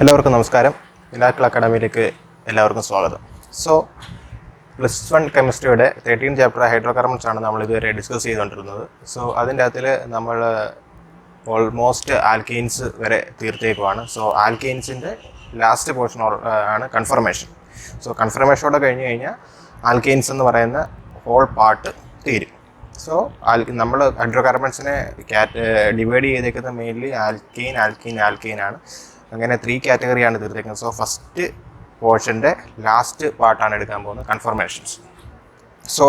എല്ലാവർക്കും നമസ്കാരം. PINNACLE അക്കാഡമിയിലേക്ക് എല്ലാവർക്കും സ്വാഗതം. സോ +1 കെമിസ്ട്രിയുടെ 13 ചാപ്റ്റർ ഹൈഡ്രോകാർബൺസ് ആണ് നമ്മൾ ഇതുവരെ ഡിസ്കസ് ചെയ്തുകൊണ്ടിരുന്നത്. സോ അതിൻ്റെ അകത്തിൽ നമ്മൾ ഓൾമോസ്റ്റ് ആൽക്കെയിൻസ് വരെ തീർത്തേക്കുവാണ്. സോ ആൽക്കെയിൻസിൻ്റെ ലാസ്റ്റ് പോർഷൻ ആണ് കൺഫർമേഷൻ. സോ കൺഫർമേഷനോടെ കഴിഞ്ഞ് കഴിഞ്ഞാൽ ആൽക്കെയിൻസ് എന്ന് പറയുന്ന ഹോൾ പാർട്ട് തീരും. സോ നമ്മൾ ഹൈഡ്രോകാർബൺസിനെ ഡിവൈഡ് ചെയ്തേക്കുന്ന മെയിൻലി ആൽക്കെയിൻ ആണ്. അങ്ങനെ 3 കാറ്റഗറിയാണ് തീർത്തേക്കുന്നത്. സോ ഫസ്റ്റ് പോർഷൻ്റെ ലാസ്റ്റ് പാർട്ടാണ് എടുക്കാൻ പോകുന്നത് കൺഫർമേഷൻസ്. സോ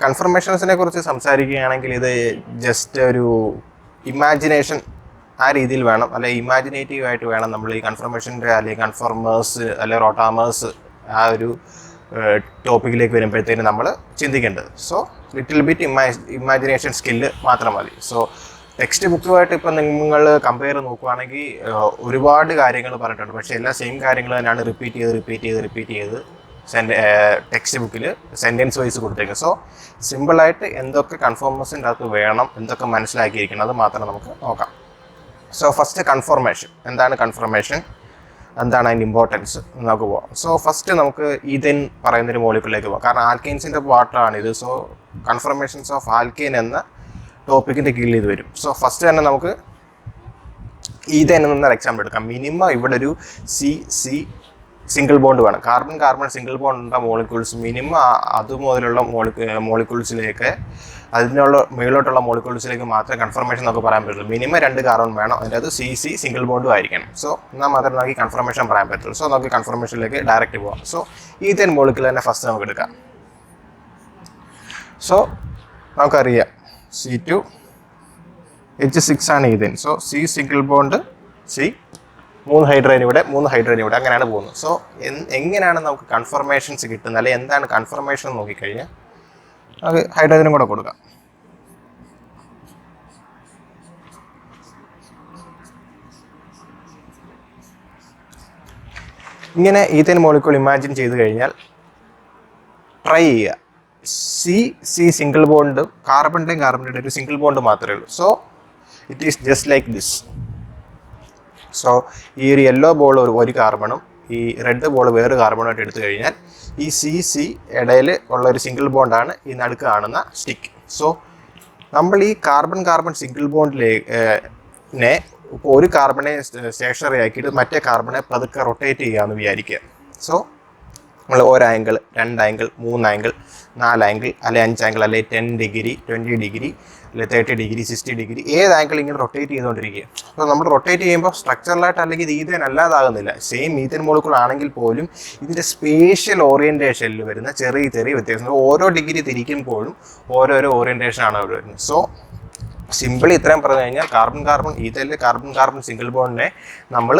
കൺഫർമേഷൻസിനെ കുറിച്ച് സംസാരിക്കുകയാണെങ്കിൽ ഇത് ജസ്റ്റ് ഒരു ഇമാജിനേഷൻ ആ രീതിയിൽ വേണം, അല്ലെങ്കിൽ ഇമാജിനേറ്റീവായിട്ട് വേണം നമ്മൾ ഈ കൺഫർമേഷൻ്റെ അല്ലെങ്കിൽ കൺഫർമേഴ്സ് അല്ലെങ്കിൽ റോട്ടാമേഴ്സ് ആ ഒരു ടോപ്പിക്കിലേക്ക് വരുമ്പോഴത്തേന് നമ്മൾ ചിന്തിക്കേണ്ടത്. So little bit imagination skill മാത്രം മതി. സോ ടെക്സ്റ്റ് ബുക്കുമായിട്ട് ഇപ്പം നിങ്ങൾ കമ്പയർ നോക്കുകയാണെങ്കിൽ ഒരുപാട് കാര്യങ്ങൾ പറഞ്ഞിട്ടുണ്ട്, പക്ഷേ എല്ലാ സെയിം കാര്യങ്ങൾ തന്നെയാണ് റിപ്പീറ്റ് ചെയ്ത് ടെക്സ്റ്റ് ബുക്കിൽ സെൻറ്റൻസ് വൈസ് കൊടുത്തേക്കുന്നത്. സോ സിമ്പിളായിട്ട് എന്തൊക്കെ കൺഫർമേഷൻ്റെ അകത്ത് വേണം, എന്തൊക്കെ മനസ്സിലാക്കിയിരിക്കണം, അത് മാത്രം നമുക്ക് നോക്കാം. So first confirmation. എന്താണ് കൺഫർമേഷൻ, എന്താണ് അതിൻ്റെ ഇമ്പോർട്ടൻസ് നമുക്ക് പോകാം. സോ ഫസ്റ്റ് നമുക്ക് ഈഥെൻ പറയുന്നൊരു മോളിക്യൂളിലേക്ക് പോകാം, കാരണം ആൽക്കെയിൻസിൻ്റെ പാർട്ടാണിത്. സോ കൺഫർമേഷൻസ് ഓഫ് ആൽക്കെയിൻ എന്ന ടോപ്പിക്കിൻ്റെ കീഴിൽ ഇത് വരും. സോ ഫസ്റ്റ് തന്നെ നമുക്ക് ഈഥെൻ എന്നൊരു എക്സാമ്പിൾ എടുക്കാം. മിനിമം ഇവിടെ ഒരു സി സിംഗിൾ ബോണ്ട് വേണം. കാർബൺ സിംഗിൾ ബോണ്ട് ഉള്ള മോളിക്യൂൾസ് മിനിമം അതുമുതലുള്ള മോളിക്യൂൾസിലേക്ക്, അതിനുള്ള മുകളിലോട്ടുള്ള മോളിക്യൂൾസിലേക്ക് മാത്രമേ കൺഫർമേഷൻ നമുക്ക് പറയാൻ പറ്റുള്ളൂ. മിനിമം 2 കാർബൺ വേണം, അതിൻ്റെ അത് സി സിംഗിൾ ബോണ്ടും ആയിരിക്കണം. സോ എന്നാൽ മാത്രമേ നമുക്ക് കൺഫർമേഷൻ പറയാൻ പറ്റുള്ളൂ. സോ നമുക്ക് കൺഫർമേഷനിലേക്ക് ഡയറക്റ്റ് പോകാം. സോ ഈഥെൻ മോളിക്യൂൾ തന്നെ ഫസ്റ്റ് നമുക്ക് എടുക്കാം. സോ നമുക്കറിയാം C2H6 ആണ് ethane. So C single bond C, 3 hydrogen ഇവിടെ, അങ്ങനെയാണ് പോകുന്നത്. സോ എങ്ങനെയാണ് നമുക്ക് കൺഫർമേഷൻസ് കിട്ടുന്നത്, അല്ലെങ്കിൽ എന്താണ് കൺഫർമേഷൻ നോക്കിക്കഴിഞ്ഞാൽ അത് ഹൈഡ്രജനും കൂടെ കൊടുക്കാം. ഇങ്ങനെ ഈഥെൻ മോളിക്യൂൾ ഇമാജിൻ ചെയ്ത് കഴിഞ്ഞാൽ ട്രൈ ചെയ്യുക. സി സിംഗിൾ ബോണ്ട്, കാർബണിൻ്റെയും ഒരു സിംഗിൾ ബോണ്ട് മാത്രമേ ഉള്ളൂ. So it is just like this. So ഈ ഒരു യെല്ലോ ബോൾ ഒരു കാർബണും ഈ റെഡ് ബോൾ വേറൊരു കാർബണുമായിട്ട് എടുത്തു കഴിഞ്ഞാൽ ഈ സി ഇടയിൽ ഉള്ള ഒരു സിംഗിൾ ബോണ്ടാണ് ഈ നടുക്ക് കാണുന്ന സ്റ്റിക്ക്. സോ നമ്മൾ ഈ കാർബൺ സിംഗിൾ ബോണ്ടിനെ ഒരു കാർബണെ സ്റ്റേഷനറി ആക്കിയിട്ട് മറ്റേ കാർബണെ പതുക്കെ റൊട്ടേറ്റ് ചെയ്യാമെന്ന് വിചാരിക്കുക. സോ നമ്മൾ 1 ആംഗിൾ, 2 ആംഗിൾ, 3 ആംഗിൾ, 4 ആംഗിൾ, അല്ലെങ്കിൽ 5 ആംഗിൾ, അല്ലെങ്കിൽ 10 ഡിഗ്രി, 20 ഡിഗ്രി, അല്ലെങ്കിൽ 30 ഡിഗ്രി, 60 ഡിഗ്രി, ഏത് ആംഗിൾ ഇങ്ങനെ റൊട്ടേറ്റ് ചെയ്തുകൊണ്ടിരിക്കുക. അപ്പോൾ നമ്മൾ റൊട്ടേറ്റ് ചെയ്യുമ്പോൾ സ്ട്രക്ചറലായിട്ട് അല്ലെങ്കിൽ ഇത് ഈഥെൻ അല്ലാതാകുന്നില്ല. സെയിം ഈഥെൻ മോളിക്യൂൾ ആണെങ്കിൽ പോലും ഇതിൻ്റെ സ്പേഷ്യൽ ഓറിയൻറ്റേഷനിൽ വരുന്ന ചെറിയ വ്യത്യാസം. ഓരോ ഡിഗ്രി തിരിക്കുമ്പോഴും ഓരോരോ ഓറിയൻറ്റേഷനാണ് അവിടെ വരുന്നത്. സോ സിമ്പിളി ഇത്രയും പറഞ്ഞു കഴിഞ്ഞാൽ കാർബൺ ഈഥെനിൽ കാർബൺ സിംഗിൾ ബോണ്ടിനെ നമ്മൾ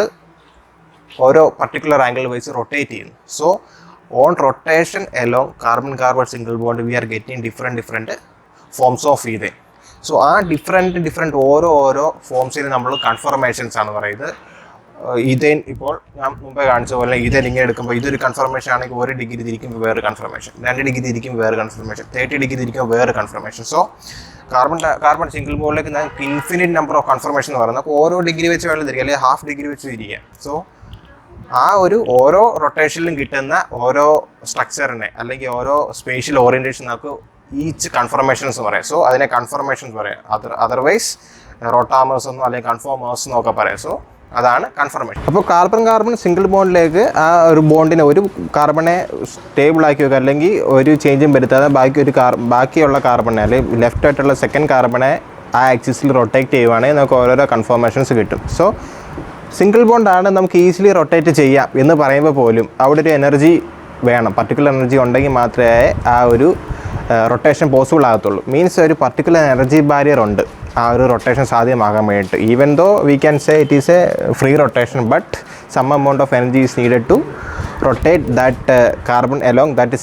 ഓരോ പർട്ടിക്കുലർ ആംഗിൾ വൈസ് റൊട്ടേറ്റ് ചെയ്യുന്നു. So on rotation along carbon single bond we are getting different forms of ethane. So ആ different ഓരോ ഫോംസിൽ നമ്മൾ കൺഫർമേഷൻസ് ആണ് പറയുന്നത്. ഈഥെൻ ഇപ്പോൾ ഞാൻ മുമ്പേ കാണിച്ച പോലെ ഈഥെൻ ഇങ്ങനെ എടുക്കുമ്പോൾ ഇതൊരു കൺഫർമേഷൻ ആണെങ്കിൽ 1 ഡിഗ്രി തിരിക്കുമ്പോൾ വേറെ കൺഫർമേഷൻ, 2 ഡിഗ്രി തിരിക്കുമ്പോൾ വേറെ കൺഫർമേഷൻ, 30 ഡിഗ്രി തിരിക്കുമ്പോൾ വേറെ കൺഫർമേഷൻ. സോ കാർബൺ സിംഗിൾ ബോണ്ടിലേക്ക് നമുക്ക് ഇൻഫിനിറ്റ് നമ്പർ ഓഫ് കൺഫർമേഷൻ എന്ന് പറയുന്നത് ഓരോ ഡിഗ്രി വെച്ച് വേണം തിരിക്കുക, അല്ലെങ്കിൽ ഹാഫ് ഡിഗ്രി വെച്ച് തിരിക്കുക. സോ ആ ഒരു ഓരോ റൊട്ടേഷനിലും കിട്ടുന്ന ഓരോ സ്ട്രക്ചറിനെ അല്ലെങ്കിൽ ഓരോ സ്പേഷ്യൽ ഓറിയൻറ്റേഷൻ നമുക്ക് ഈച്ച് കൺഫർമേഷൻസ് പറയാം. സോ അതിനെ കൺഫർമേഷൻസ് പറയാം. അതർവൈസ് റോട്ടാമേഴ്സ് എന്നോ അല്ലെങ്കിൽ കൺഫോമേഴ്സ് എന്നൊക്കെ പറയാം. സോ അതാണ് കൺഫർമേഷൻ. അപ്പോൾ കാർബൺ സിംഗിൾ ബോണ്ടിലേക്ക് ആ ഒരു ബോണ്ടിനെ, ഒരു കാർബണെ സ്റ്റേബിളാക്കി വെക്കുക, അല്ലെങ്കിൽ ഒരു ചേഞ്ചും വരുത്താതെ ബാക്കിയുള്ള കാർബണെ അല്ലെങ്കിൽ ലെഫ്റ്റ് ആയിട്ടുള്ള സെക്കൻഡ് കാർബണെ ആ ആക്സിസിൽ റൊട്ടേറ്റ് ചെയ്യുവാണെങ്കിൽ നമുക്ക് ഓരോരോ കൺഫർമേഷൻസ് കിട്ടും. സോ സിംഗിൾ ബോണ്ടാണ്, നമുക്ക് ഈസിലി റൊട്ടേറ്റ് ചെയ്യാം എന്ന് പറയുമ്പോൾ പോലും അവിടെ ഒരു എനർജി വേണം, പർട്ടിക്കുലർ എനർജി ഉണ്ടെങ്കിൽ മാത്രമേ ആ ഒരു റൊട്ടേഷൻ പോസിബിൾ ആകത്തുള്ളൂ. മീൻസ് ഒരു പർട്ടിക്കുലർ എനർജി ബാരിയർ ഉണ്ട് ആ ഒരു റൊട്ടേഷൻ സാധ്യമാകാൻ വേണ്ടിയിട്ട്. Even though we can say it is a free rotation, but some amount of energy is needed to rotate that carbon along that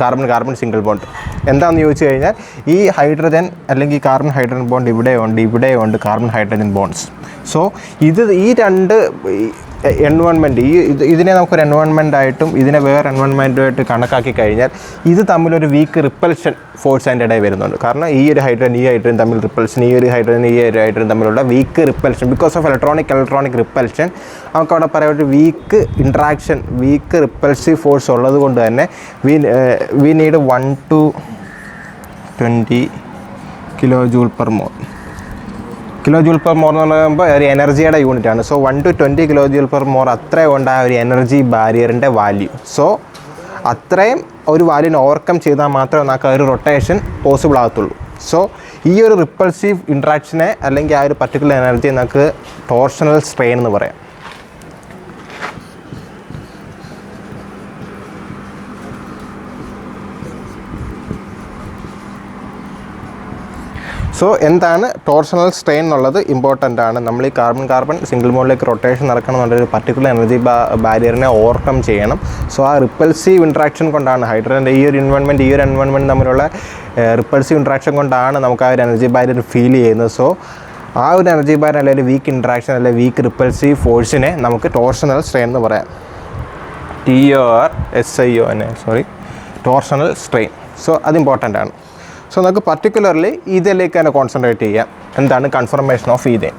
carbon single bond. എന്താണെന്ന് ചോദിച്ചു കഴിഞ്ഞാൽ ഈ ഹൈഡ്രജൻ അല്ലെങ്കിൽ കാർബൺ ഹൈഡ്രജൻ ബോണ്ട് ഇവിടെയുണ്ട് carbon hydrogen bonds. So ഈ 2 environment ഇതിനെ നമുക്കൊരു environment ആയിട്ടും ഇതിനെ വേറെ എൻവയോൺമെൻറ്റുമായിട്ട് കണക്കാക്കി കഴിഞ്ഞാൽ ഇത് തമ്മിലൊരു വീക്ക് റിപ്പൽഷൻ ഫോഴ്സ് അതിൻ്റെ ഇടയിൽ വരുന്നുണ്ട്. കാരണം ഈ ഒരു ഹൈഡ്രജൻ തമ്മിൽ റിപ്പൽഷൻ, ഈ ഒരു ഹൈഡ്രജൻ തമ്മിലുള്ള weak repulsion because of electronic repulsion നമുക്ക് അവിടെ പറയാം ഒരു weak interaction, weak repulsive force ഉള്ളത് കൊണ്ട് തന്നെ we need 1 to 20 kJ per mole. kJ per mole എന്ന് പറയുമ്പോൾ ഒരു എനർജിയുടെ യൂണിറ്റാണ്. So 1 to 20 kJ per mole അത്രയും ഉണ്ട് ആ ഒരു എനർജി ബാരിയറിൻ്റെ വാല്യൂ. സോ അത്രയും ഒരു വാല്യൂനെ ഓവർകം ചെയ്താൽ മാത്രമേ നമുക്ക് ആ ഒരു റൊട്ടേഷൻ പോസിബിൾ ആകത്തുള്ളൂ. സോ ഈ ഒരു റിപ്പൾസീവ് ഇൻട്രാക്ഷനെ അല്ലെങ്കിൽ ആ ഒരു പർട്ടിക്കുലർ എനർജി നമുക്ക് ടോർഷണൽ സ്ട്രെയിൻ എന്ന് പറയാം. സോ എന്താണ് ടോർഷണൽ സ്ട്രെയിൻ എന്നുള്ളത് ഇമ്പോർട്ടൻ്റ് ആണ്. നമ്മൾ ഈ കാർബൺ സിംഗിൾ ബോണ്ടിലേക്ക് റൊട്ടേഷൻ നടക്കണമെന്നുള്ളൊരു പർട്ടിക്കുലർ എനർജി ബാരിയറിനെ ഓവർകം ചെയ്യണം. സോ ആ റിപ്പൾസീവ് ഇൻട്രാക്ഷൻ കൊണ്ടാണ് ഹൈഡ്രജൻ്റെ ഈ ഒരു എൻവയോൺമെൻറ്റ് തമ്മിലുള്ള റിപ്പൾസീവ് ഇൻട്രാക്ഷൻ കൊണ്ടാണ് നമുക്ക് ആ ഒരു എനർജി ബാരിയർ ഫീൽ ചെയ്യുന്നത്. സോ ആ ഒരു എനർജി ബാരിയർ അല്ലെങ്കിൽ വീക്ക് ഇൻട്രാക്ഷൻ അല്ലെങ്കിൽ വീക്ക് റിപ്പൾസീവ് ഫോഴ്സിനെ നമുക്ക് ടോർഷണൽ സ്ട്രെയിൻ എന്ന് പറയാം. Torsional strain. സോ അത് ഇമ്പോർട്ടൻ്റ് ആണ്. സോ നമുക്ക് പർട്ടിക്കുലർലി ഇതിലേക്ക് തന്നെ കോൺസെൻട്രേറ്റ് ചെയ്യാം. എന്താണ് കൺഫർമേഷൻ ഓഫ് ഈഥേൻ.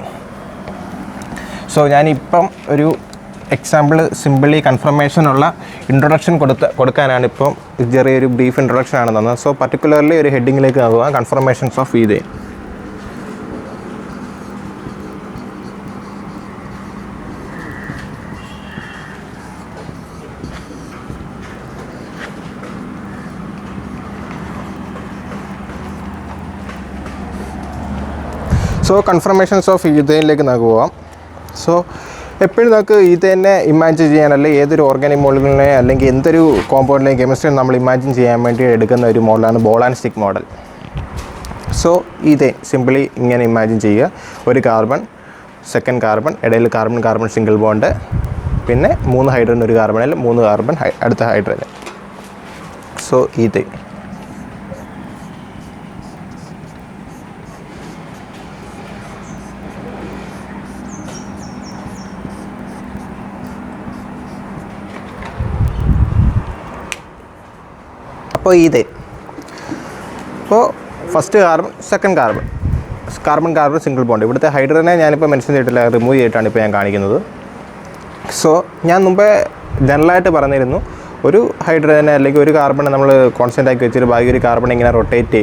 സോ ഞാനിപ്പം ഒരു എക്സാമ്പിൾ സിമ്പിളി കൺഫർമേഷനുള്ള ഇൻട്രൊഡക്ഷൻ കൊടുക്കാനാണ് ഇപ്പം ചെറിയൊരു ബ്രീഫ് ഇൻട്രൊഡക്ഷൻ ആണ് തന്നത്. സോ പർട്ടിക്കുലർലി ഒരു ഹെഡിങ്ങിലേക്ക് നോക്കുക, conformations of ethane. So conformations of ഈഥേനിലേക്ക് നമുക്ക് പോകാം. സോ എപ്പോഴും നമുക്ക് ഈഥേനെ ഇമാജിൻ ചെയ്യാൻ അല്ലെങ്കിൽ ഏതൊരു ഓർഗാനിക് മോഡലിനെ അല്ലെങ്കിൽ എന്തൊരു കോമ്പൗണ്ടിലെയും കെമിസ്ട്രി നമ്മൾ ഇമാജിൻ ചെയ്യാൻ വേണ്ടി എടുക്കുന്ന ഒരു മോഡലാണ് ball and stick model. So ethane simply ഇങ്ങനെ ഇമാജിൻ ചെയ്യുക. ഒരു കാർബൺ, സെക്കൻഡ് കാർബൺ, ഇടയിൽ കാർബൺ സിംഗിൾ ബോണ്ട്, പിന്നെ 3 ഹൈഡ്രജൻ ഒരു കാർബണിൽ, 3 കാർബൺ അടുത്ത ഹൈഡ്രജൻ. So ethane. അപ്പോൾ ഈഥേൻ. അപ്പോൾ first carbon, second carbon single bond. ഇവിടുത്തെ ഹൈഡ്രജനെ ഞാനിപ്പോൾ മെൻഷൻ ചെയ്തിട്ടില്ല, റിമൂവ് ചെയ്തിട്ടാണ് ഇപ്പോൾ ഞാൻ കാണിക്കുന്നത്. സോ ഞാൻ മുമ്പേ ജനറലായിട്ട് പറഞ്ഞിരുന്നു, ഒരു ഹൈഡ്രജനെ അല്ലെങ്കിൽ ഒരു കാർബൺ നമ്മൾ കോൺസ്റ്റൻ്റ് ആക്കി വെച്ചിട്ട് ബാക്കി ഒരു കാർബൺ ഇങ്ങനെ റൊട്ടേറ്റ്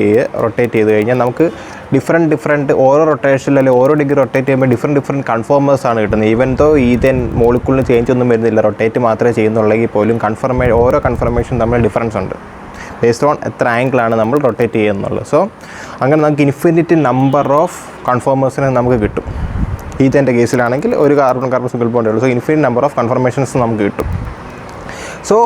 ചെയ്ത് കഴിഞ്ഞാൽ നമുക്ക് ഡിഫറെൻറ്റ് ഓരോ റൊട്ടേഷനിൽ അല്ലെങ്കിൽ ഓരോ ഡിഗ്രി റൊട്ടേറ്റ് ചെയ്യുമ്പോൾ ഡിഫറെൻറ്റ് കൺഫോമേഴ്സ് ആണ് കിട്ടുന്നത്. ഈവൻ ദോ ഈഥേൻ മോളിക്യൂളിന് ചേഞ്ച് ഒന്നും വരുന്നില്ല, റൊട്ടേറ്റ് മാത്രമേ ചെയ്യുന്നുള്ളെങ്കിൽ പോലും ഓരോ കൺഫർമേഷൻ തമ്മിൽ ഡിഫറൻസ് ഉണ്ട് ബേസ്ഡ് ഓൺ എത്ര ആംഗിളാണ് നമ്മൾ റൊട്ടേറ്റ് ചെയ്യുന്നുള്ളത്. സോ അങ്ങനെ നമുക്ക് ഇൻഫിനിറ്റ് നമ്പർ ഓഫ് കൺഫോമേഴ്സിനെ നമുക്ക് കിട്ടും. ഈഥേൻ്റെ കേസിലാണെങ്കിൽ ഒരു കാർബൺ സിംഗിൾ ബോണ്ടേ ഉള്ളൂ. So infinite number of confirmations നമുക്ക് കിട്ടും. സോ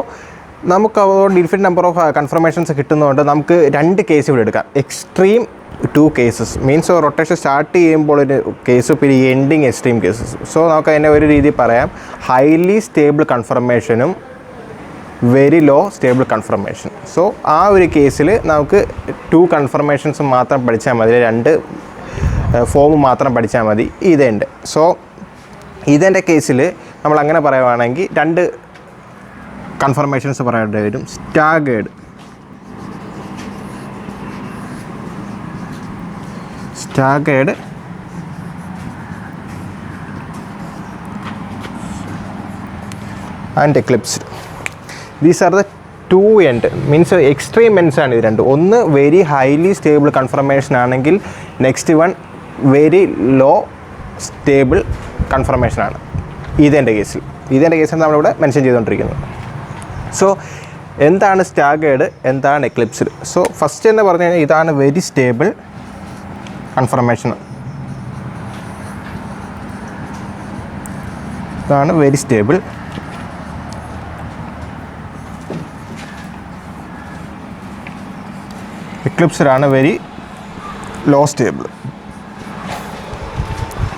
നമുക്ക് അതുകൊണ്ട് ഇൻഫിനിറ്റ് നമ്പർ ഓഫ് കൺഫർമേഷൻസ് കിട്ടുന്നതുകൊണ്ട് നമുക്ക് 2 കേസ് ഇവിടെ എടുക്കാം. Extreme 2 cases means rotation start ചെയ്യുമ്പോൾ ഒരു കേസ്, പിന്നെ എൻഡിങ് എക്സ്ട്രീം കേസസ്. സോ നമുക്ക് അതിനെ ഒരു രീതി പറയാം, ഹൈലി സ്റ്റേബിൾ കൺഫർമേഷനും very low stable conformation. So ആ ഒരു കേസിൽ നമുക്ക് 2 കൺഫർമേഷൻസ് മാത്രം പഠിച്ചാൽ മതി, 2 ഫോം മാത്രം പഠിച്ചാൽ മതി ഈഥേൻ്റെ. സോ ഈഥേൻ്റെ കേസിൽ നമ്മൾ അങ്ങനെ പറയുവാണെങ്കിൽ 2 കൺഫർമേഷൻസ് പറയേണ്ടി വരും. Staggered and eclipsed. These are the 2 end means extreme ends ആണ് ഇത് രണ്ടും. ഒന്ന് വെരി ഹൈലി സ്റ്റേബിൾ കൺഫർമേഷൻ ആണെങ്കിൽ next one very low stable കൺഫർമേഷനാണ് ഈഥേൻ്റെ കേസിൽ നമ്മളിവിടെ മെൻഷൻ ചെയ്തുകൊണ്ടിരിക്കുന്നത്. സോ എന്താണ് സ്റ്റാഗേർഡ്, എന്താണ് എക്ലിപ്സ്ഡ്? സോ ഫസ്റ്റ് എന്ന് പറഞ്ഞു കഴിഞ്ഞാൽ ഇതാണ് വെരി സ്റ്റേബിൾ കൺഫർമേഷൻ. ഇതാണ് വെരി സ്റ്റേബിൾ. എക്ലിപ്സ്ഡ് ആണ് very low stable.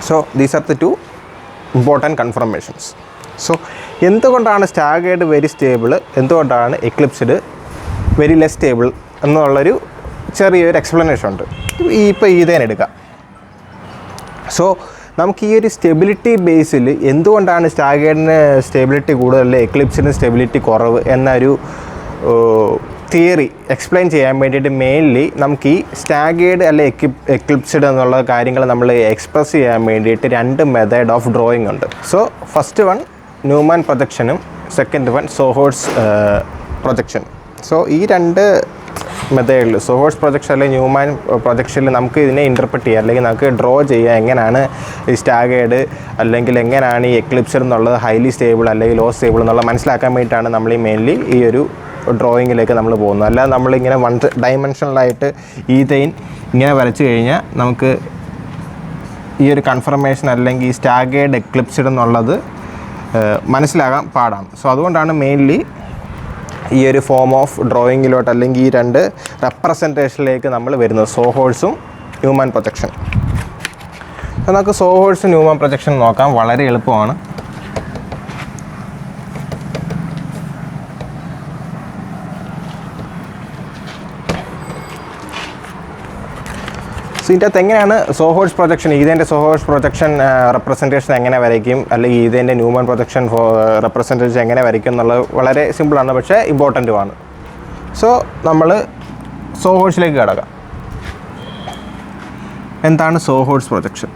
So these are the 2 important conformations. So എന്തുകൊണ്ടാണ് സ്റ്റാഗേർഡ് വെരി സ്റ്റേബിൾ, എന്തുകൊണ്ടാണ് എക്ലിപ്സ്ഡ് വെരി ലെസ് സ്റ്റേബിൾ എന്നുള്ളൊരു ചെറിയൊരു എക്സ്പ്ലനേഷൻ ഉണ്ട്. ഇപ്പോൾ ഈഥേൻ എടുക്കാം. സോ നമുക്ക് ഈ ഒരു സ്റ്റെബിലിറ്റി ബേസിൽ എന്തുകൊണ്ടാണ് സ്റ്റാഗേർഡിന് സ്റ്റെബിലിറ്റി കൂടുതൽ എക്ലിപ്സിന് സ്റ്റെബിലിറ്റി കുറവ് എന്നൊരു തിയറി എക്സ്പ്ലെയിൻ ചെയ്യാൻ വേണ്ടിയിട്ട് മെയിൻലി നമുക്ക് ഈ സ്റ്റാഗേർഡ് അല്ലെ എക്ലിപ്സ്ഡ് എന്നുള്ള കാര്യങ്ങൾ നമ്മൾ എക്സ്പ്രസ് ചെയ്യാൻ വേണ്ടിയിട്ട് 2 മെത്തേഡ് ഓഫ് ഡ്രോയിങ് ഉണ്ട്. സോ ഫസ്റ്റ് വൺ ന്യൂമാൻ പ്രൊജക്ഷനും second one sawhorse projection. So ഈ 2 മെത്തേഡിൽ സോഹോഴ്സ് പ്രൊജക്ഷൻ അല്ലെങ്കിൽ ന്യൂമാൻ പ്രൊജക്ഷനിൽ നമുക്ക് ഇതിനെ ഇൻ്റർപ്രറ്റ് ചെയ്യാം അല്ലെങ്കിൽ നമുക്ക് ഡ്രോ ചെയ്യാം എങ്ങനെയാണ് ഈ സ്റ്റാഗേർഡ് അല്ലെങ്കിൽ എങ്ങനെയാണ് ഈ എക്ലിപ്സ്ഡ് എന്നുള്ളത് ഹൈലി സ്റ്റേബിൾ അല്ലെങ്കിൽ ലോ സ്റ്റേബിൾ എന്നുള്ള മനസ്സിലാക്കാൻ വേണ്ടിയിട്ടാണ് നമ്മൾ ഈ മെയിൻലി ഈ ഒരു ഡ്രോയിങ്ങിലേക്ക് നമ്മൾ പോകുന്നത്. അല്ലാതെ നമ്മളിങ്ങനെ 1 ഡയമെൻഷനലായിട്ട് ഈഥെയിൻ ഇങ്ങനെ വരച്ച് കഴിഞ്ഞാൽ നമുക്ക് ഈ ഒരു കൺഫർമേഷൻ അല്ലെങ്കിൽ ഈ സ്റ്റാഗേർഡ് എക്ലിപ്സ്ഡ് എന്നുള്ളത് മനസ്സിലാകാൻ പാടാണ്. സോ അതുകൊണ്ടാണ് മെയിൻലി ഈ ഒരു ഫോം ഓഫ് ഡ്രോയിങ്ങിലോട്ട് അല്ലെങ്കിൽ ഈ 2 റെപ്രസെൻറ്റേഷനിലേക്ക് നമ്മൾ വരുന്നത്, സോഹോഴ്സും ന്യൂമാൻ പ്രൊജക്ഷൻ. അപ്പോൾ നമുക്ക് സോഹോഴ്സും ന്യൂമാൻ പ്രൊജക്ഷൻ നോക്കാം. വളരെ എളുപ്പമാണ്. സോ ഇതിൻ്റെ അകത്ത് എങ്ങനെയാണ് സോഹോഴ്സ് പ്രൊജക്ഷൻ, ഇതിൻ്റെ സോഹോഴ്സ് പ്രൊജക്ഷൻ റെപ്രസെൻറ്റേഷൻ എങ്ങനെ വരയ്ക്കും അല്ലെങ്കിൽ ഇതിൻ്റെ ന്യൂമാൻ പ്രൊജക്ഷൻ റെപ്രസെൻറ്റേഷൻ എങ്ങനെ വരയ്ക്കും എന്നുള്ളത് വളരെ സിമ്പിളാണ്, പക്ഷേ ഇമ്പോർട്ടൻറ്റുമാണ്. സോ നമ്മൾ സോഹോഴ്സിലേക്ക് കടക്കാം. എന്താണ് സോഹോഴ്സ് പ്രൊജക്ഷൻ?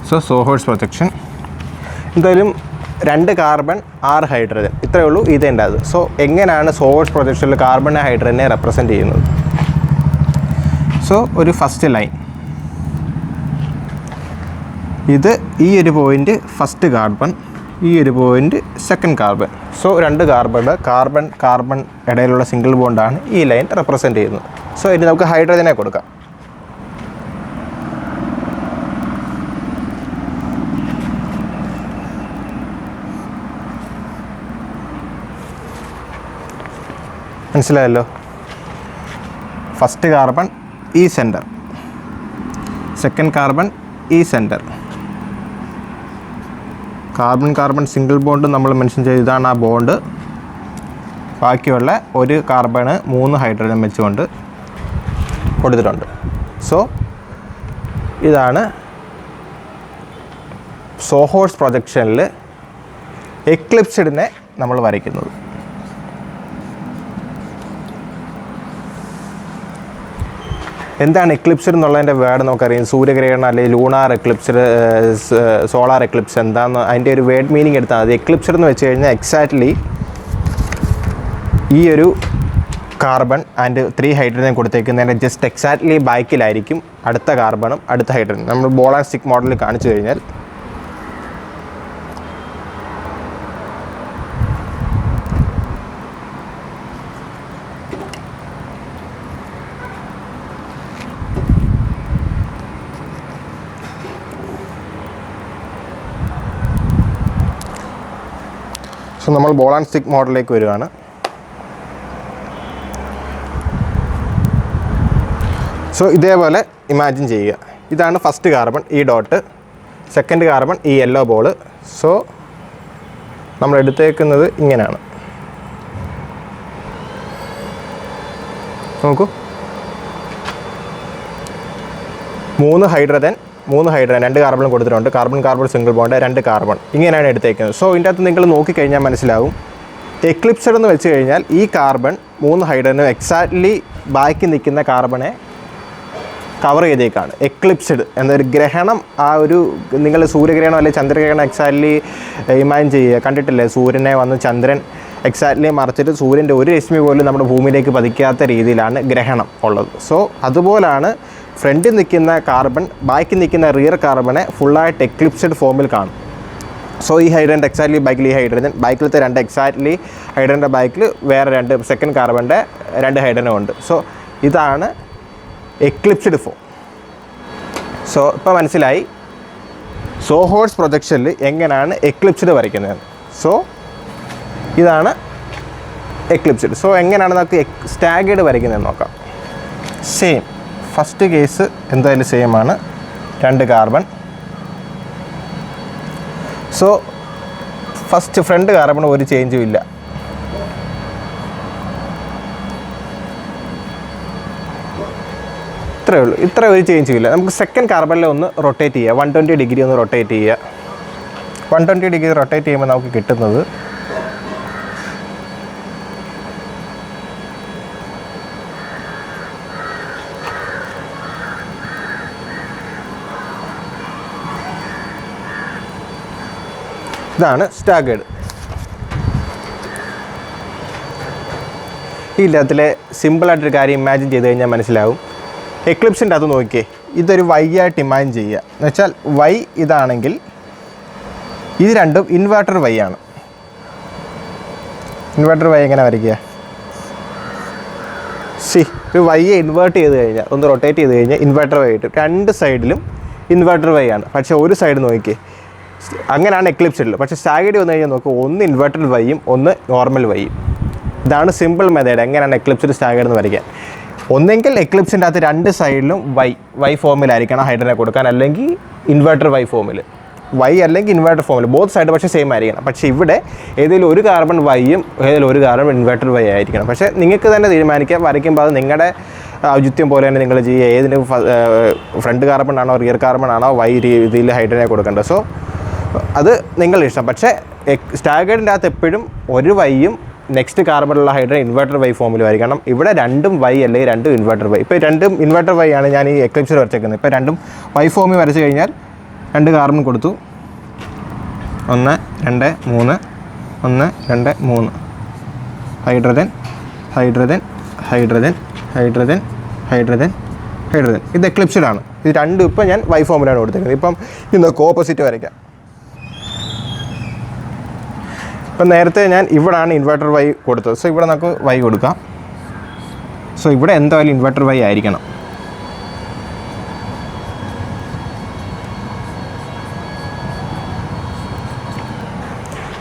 സോ സോഹോഴ്സ് പ്രൊജക്ഷൻ എന്തായാലും 2 കാർബൺ 6 ഹൈഡ്രജൻ ഇത്രയേ ഉള്ളൂ ഇതിൻ്റെ അത്. സോ എങ്ങനെയാണ് സോഹോഴ്സ് പ്രൊജക്ഷനിൽ കാർബൺ ഹൈഡ്രജനെ റെപ്രസെൻറ്റ് ചെയ്യുന്നത്? സോ ഒരു ഫസ്റ്റ് ലൈൻ, ഇത് ഈ ഒരു പോയിൻ്റ് ഫസ്റ്റ് കാർബൺ, ഈ ഒരു point second carbon. So 2 carbon ഇടയിലുള്ള സിംഗിൾ ബോണ്ടാണ് ഈ ലൈൻ റെപ്രസെൻറ്റ് ചെയ്യുന്നത്. സോ ഇനി നമുക്ക് ഹൈഡ്രജനെ കൊടുക്കാം. മനസ്സിലായല്ലോ? ഫസ്റ്റ് കാർബൺ ഈ സെൻറ്റർ, സെക്കൻഡ് കാർബൺ ഈ സെൻറ്റർ, കാർബൺ സിംഗിൾ ബോണ്ട് നമ്മൾ മെൻഷൻ ചെയ്തതാണ് ആ ബോണ്ട്. ബാക്കിയുള്ള ഒരു കാർബണ് 3 ഹൈഡ്രജൻ വെച്ചുകൊണ്ട് കൊടുത്തിട്ടുണ്ട്. സോ ഇതാണ് സോഹോഴ്സ് പ്രൊജക്ഷനിൽ എക്ലിപ്സ്ഡിനെ നമ്മൾ വരയ്ക്കുന്നത്. എന്താണ് എക്ലിപ്സ്ഡ് എന്നുള്ളതിൻ്റെ വേർഡ് നമുക്കറിയാം. സൂര്യഗ്രഹണം അല്ലെങ്കിൽ ലൂണാർ എക്ലിപ്സ്ഡ്, സോളാർ എക്ലിപ്സ് എന്താണെന്ന് അതിൻ്റെ ഒരു വേർഡ് മീനിങ് എടുത്താൽ മതി. എക്ലിപ്സ്ഡ് എന്ന് വെച്ച് കഴിഞ്ഞാൽ എക്സാക്ട്ലി ഈ ഒരു കാർബൺ ആൻഡ് 3 ഹൈഡ്രജൻ കൊടുത്തേക്കുന്നതിൻ്റെ ജസ്റ്റ് എക്സാക്ട്ലി ബാക്കിലായിരിക്കും അടുത്ത കാർബണും അടുത്ത ഹൈഡ്രജൻ. നമ്മൾ ബോൾ ആൻഡ് സ്റ്റിക്ക് മോഡലിൽ കാണിച്ചു കഴിഞ്ഞാൽ സോ നമ്മൾ ബോൾ ആൻഡ് സ്റ്റിക്ക് മോഡലിലേക്ക് വരുവാണ്. സോ ഇതേപോലെ ഇമാജിൻ ചെയ്യുക. ഇതാണ് ഫസ്റ്റ് കാർബൺ ഈ ഡോട്ട്, സെക്കൻഡ് കാർബൺ ഈ യെല്ലോ ബോൾ. സോ നമ്മൾ എടുത്തേക്കുന്നത് ഇങ്ങനെയാണ്. നോക്കൂ, 3 ഹൈഡ്രജൻ 2 കാർബൺ കൊടുത്തിട്ടുണ്ട്. കാർബൺ സിംഗിൾ ബോണ്ട് 2 കാർബൺ ഇങ്ങനെയാണ് എടുത്തേക്കുന്നത്. സോ ഇതിൻ്റെ അകത്ത് നിങ്ങൾ നോക്കിക്കഴിഞ്ഞാൽ മനസ്സിലാവും, എക്ലിപ്സ്ഡ് എന്ന് വെച്ച് കഴിഞ്ഞാൽ ഈ കാർബൺ 3 ഹൈഡ്രജനും എക്സാക്ട്ലി ബാക്കി നിൽക്കുന്ന കാർബണെ കവർ ചെയ്തേക്കാണ്. എക്ലിപ്സ്ഡ് എന്നൊരു ഗ്രഹണം, ആ ഒരു നിങ്ങൾ സൂര്യഗ്രഹണം അല്ലെങ്കിൽ ചന്ദ്രഗ്രഹണം എക്സാക്ട്ലി ഇമാജിൻ ചെയ്യുക. കണ്ടിട്ടില്ലേ, സൂര്യനെ വന്ന് ചന്ദ്രൻ എക്സാക്ട്ലി മറിച്ചിട്ട് സൂര്യൻ്റെ ഒരു രശ്മി പോലും നമ്മുടെ ഭൂമിയിലേക്ക് പതിക്കാത്ത രീതിയിലാണ് ഗ്രഹണം ഉള്ളത്. സോ അതുപോലാണ് ഫ്രണ്ടിൽ നിൽക്കുന്ന കാർബൺ ബാക്കി നിൽക്കുന്ന റിയർ കാർബണെ ഫുള്ളായിട്ട് എക്ലിപ്സ്ഡ് ഫോമിൽ കാണും. സോ ഈ ഹൈഡ്രജൻ്റെ എക്സാക്ട്ലി ബാക്കിൽ ഈ ഹൈഡ്രജൻ, ബാക്കിലത്തെ 2 എക്സാക്ട്ലി ഹൈഡ്രജൻ്റെ ബാക്കിൽ വേറെ 2 സെക്കൻഡ് കാർബണിൻ്റെ 2 ഹൈഡ്രജനും ഉണ്ട്. സോ ഇതാണ് എക്ലിപ്സ്ഡ് ഫോം. സോ ഇപ്പോൾ മനസ്സിലായി സോഹോഴ്സ് പ്രൊജക്ഷനിൽ എങ്ങനെയാണ് എക്ലിപ്സ്ഡ് വരയ്ക്കുന്നത്. സോ ഇതാണ് എക്ലിപ്സ്ഡ്. സോ എങ്ങനെയാണ് നമുക്ക് സ്റ്റാഗേർഡ് വരയ്ക്കുന്നതെന്ന് നോക്കാം. സെയിം ഫസ്റ്റ് കേസ് എന്തായാലും സെയിം ആണ്, 2 carbon. So first front carbon ഒരു ചേഞ്ചും ഇല്ല. ഇത്രയേ ഉള്ളൂ, ഇത്ര ഒരു ചേഞ്ചും ഇല്ല. നമുക്ക് സെക്കൻഡ് കാർബണിൽ ഒന്ന് റൊട്ടേറ്റ് ചെയ്യുക, 120 ഡിഗ്രി ഒന്ന് റൊട്ടേറ്റ് ചെയ്യുക. 120 ഡിഗ്രി റൊട്ടേറ്റ് ചെയ്യുമ്പോൾ നമുക്ക് കിട്ടുന്നത് ഇതാണ് സ്റ്റാഗേർഡ്. ഈ ലെവത്തിലെ സിമ്പിളായിട്ടൊരു കാര്യം ഇമാജിൻ ചെയ്ത് കഴിഞ്ഞാൽ മനസ്സിലാവും. എക്ലിപ്സിൻ്റെ അത് നോക്കിയേ, ഇതൊരു വൈ ആയിട്ട് ഇമാജിൻ ചെയ്യുക. എന്ന് വെച്ചാൽ വൈ ഇതാണെങ്കിൽ ഇത് രണ്ടും ഇൻവേർട്ടർ വൈ ആണ്. ഇൻവേർട്ടർ വൈ എങ്ങനെ വരയ്ക്കുക? ഒരു വൈയെ ഇൻവേർട്ട് ചെയ്ത് കഴിഞ്ഞാൽ, ഒന്ന് റൊട്ടേറ്റ് ചെയ്ത് കഴിഞ്ഞാൽ ഇൻവേർട്ടർ വൈ കിട്ടും. രണ്ട് സൈഡിലും ഇൻവേർട്ടർ വൈ ആണ്. പക്ഷേ ഒരു സൈഡ് നോക്കിയേ, അങ്ങനെയാണ് എക്ലിപ്സിൽ. പക്ഷേ സ്റ്റാഗേർഡ് വന്നു കഴിഞ്ഞാൽ നോക്കുക, ഒന്ന് ഇൻവേർട്ടർ വൈയും ഒന്ന് നോർമൽ വൈയും. ഇതാണ് സിമ്പിൾ മെത്തേഡ് എങ്ങനെയാണ് എക്ലിപ്സിൽ സ്റ്റാഗേർഡ് എന്ന് വരയ്ക്കാൻ. ഒന്നെങ്കിൽ എക്ലിപ്സിൻ്റെ അകത്ത് രണ്ട് സൈഡിലും വൈ ഫോമിലായിരിക്കണം ഹൈഡ്രജനെ കൊടുക്കാൻ, അല്ലെങ്കിൽ ഇൻവേർട്ടർ വൈ ഫോമിൽ, വൈ അല്ലെങ്കിൽ ഇൻവേർട്ടർ ഫോമിൽ, ബോത്ത് സൈഡ് പക്ഷേ സെയിം ആയിരിക്കണം. പക്ഷേ ഇവിടെ ഏതെങ്കിലും ഒരു കാർബൺ വൈയും ഏതെങ്കിലും ഒരു കാർബൺ ഇൻവേർട്ടർ വൈ ആയിരിക്കണം. പക്ഷേ നിങ്ങൾക്ക് തന്നെ തീരുമാനിക്കാം, വരയ്ക്കുമ്പോൾ അത് നിങ്ങളുടെ ഔചിത്യം പോലെ തന്നെ നിങ്ങൾ ചെയ്യുക. ഏതിന് ഫ്രണ്ട് കാർബൺ ആണോ റിയർ കാർബൺ ആണോ വൈ രീതിയിൽ ഹൈഡ്രജനെ കൊടുക്കേണ്ടത്. സോ അത് നിങ്ങളുടെ ഇഷ്ടം. പക്ഷേ സ്റ്റാഗേർഡിൻ്റെ അകത്ത് എപ്പോഴും ഒരു വൈയും നെക്സ്റ്റ് കാർബണിലുള്ള ഹൈഡ്രജൻ ഇൻവേർട്ടർ വൈ ഫോമിലുമായിരിക്കണം. ഇവിടെ രണ്ടും വൈ അല്ലെങ്കിൽ രണ്ടും ഇൻവേർട്ടർ വൈ. ഇപ്പോൾ രണ്ടും ഇൻവേർട്ടർ വൈ ആണ് ഞാൻ ഈ എക്ലിപ്സിൽ വരച്ചേക്കുന്നത്. ഇപ്പോൾ രണ്ടും വൈ ഫോമിൽ വരച്ച് കഴിഞ്ഞാൽ രണ്ട് കാർബൺ കൊടുത്തു, 1 2 3, 1 2 3, hydrogen hydrogen hydrogen hydrogen hydrogen hydrogen. ഇത് എക്ലിപ്സിലാണ്. ഇത് രണ്ടും ഇപ്പോൾ ഞാൻ വൈ ഫോമിലാണ് കൊടുത്തേക്കുന്നത്. ഇപ്പം ഇന്നൊക്കെ ഓപ്പോസിറ്റ് വരയ്ക്കാം. ഇപ്പം നേരത്തെ ഞാൻ ഇവിടെയാണ് ഇൻവേർട്ടർ വൈ കൊടുത്തത്. സോ ഇവിടെ നമുക്ക് വൈ കൊടുക്കാം. സോ ഇവിടെ എന്തായാലും ഇൻവേർട്ടർ വൈ ആയിരിക്കണം.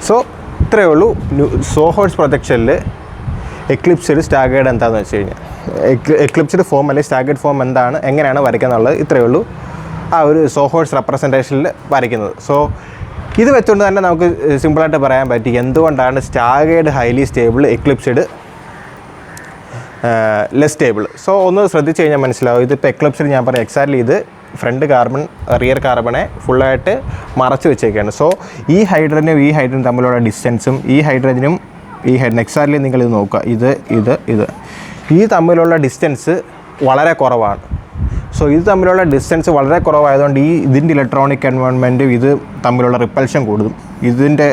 സോ ഇത്രയേ ഉള്ളൂ സോഹോഴ്സ് പ്രൊജക്ഷനിൽ എക്ലിപ്സിൽ സ്റ്റാഗേർഡ് എന്താണെന്ന് വെച്ച് കഴിഞ്ഞാൽ, എക്ലിപ്സിഡ് ഫോം അല്ലെങ്കിൽ സ്റ്റാഗേർഡ് ഫോം എന്താണ്, എങ്ങനെയാണ് വരയ്ക്കുക എന്നുള്ളത് ഇത്രയേ ഉള്ളൂ ആ ഒരു സോഹോഴ്സ് റെപ്രസെൻറ്റേഷനിൽ വരയ്ക്കുന്നത്. സോ ഇത് വെച്ചുകൊണ്ട് തന്നെ നമുക്ക് സിമ്പിളായിട്ട് പറയാൻ പറ്റി എന്തുകൊണ്ടാണ് staggered highly stable, eclipsed less stable. So ഒന്ന് ശ്രദ്ധിച്ച് കഴിഞ്ഞാൽ മനസ്സിലാവും. ഇതിപ്പോൾ എക്ലിപ്സിഡ് ഞാൻ പറയാം, എക്സാക്ട്ലി ഇത് ഫ്രണ്ട് കാർബൺ റിയർ കാർബണെ ഫുള്ളായിട്ട് മറച്ച് വെച്ചേക്കാണ്. സോ ഈ ഹൈഡ്രജനും ഈ ഹൈഡ്രജനും തമ്മിലുള്ള ഡിസ്റ്റൻസും ഈ ഹൈഡ്രജനും ഈ ഹൈഡ്രജൻ എക്സാക്ട്ലി നിങ്ങളിത് നോക്കുക, ഇത് ഈ തമ്മിലുള്ള ഡിസ്റ്റൻസ് വളരെ കുറവാണ്. സോ ഇത് തമ്മിലുള്ള ഡിസ്റ്റൻസ് വളരെ കുറവായതുകൊണ്ട് ഇതിൻ്റെ ഇലക്ട്രോണിക് എൻവയോൺമെൻറ്റും ഇത് തമ്മിലുള്ള റിപ്പൽഷൻ കൂടുതലും, ഇതിൻ്റെ